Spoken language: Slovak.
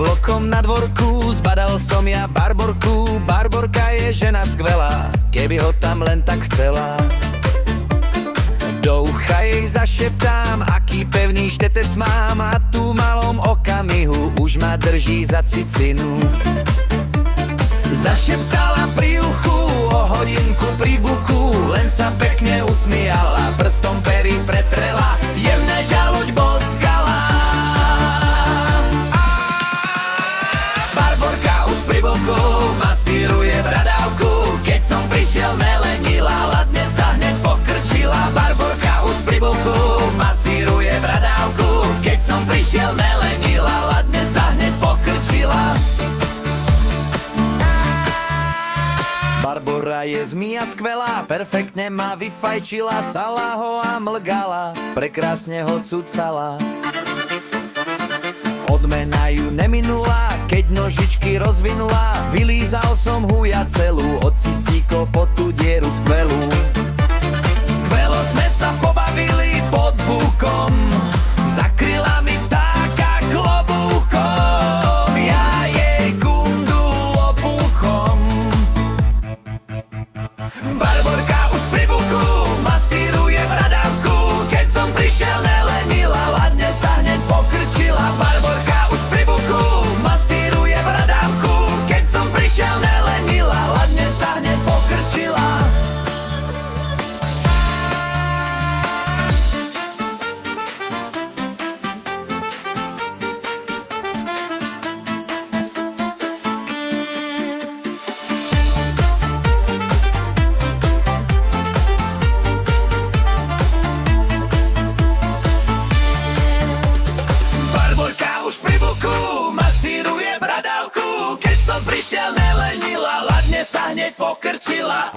blokom na dvorku zbadal som ja Barborku. Barborka je žena skvelá, keby ho tam len tak chcela. Do ucha jej zašeptám, aký pevný štetec mám, a tu malom okamihu už ma drží za cicinu. Zašeptala pri uchu, o hodinku pri buku, len sa pekne usmiala, prstom pery pretrela, jemná žaluď boskala. Barborka už pri boku masíruje bradávku, keď som prišiel nelenila, ladne sa hneď pokrčila. Barborka už pri boku masíruje bradávku, keď som prišiel nelenila, ladne sa hneď pokrčila. Barbora je zmija skvelá, perfektne ma vyfajčila, sala ho a mlgala, prekrásne ho cucala. Odmena ju neminula, keď nožičky rozvinula, vylízal som huja celú, od cicíko po tú dieru skvelú. Skvelo sme sa pobavili pod búkom, zakryla mi vtáka klobúkom, ja jej kundu opuchom. Barborka už pri buku masíruje bradávku, keď som prišiel nelenila, ladne sa hneď pokrčila. Barborka už pri buku masíruje bradávku, keď som prišiel nelenila, ladne sa hneď pokrčila. Masíruje bradávku, keď som prišiel nelenila, ladne sa hneď pokrčila.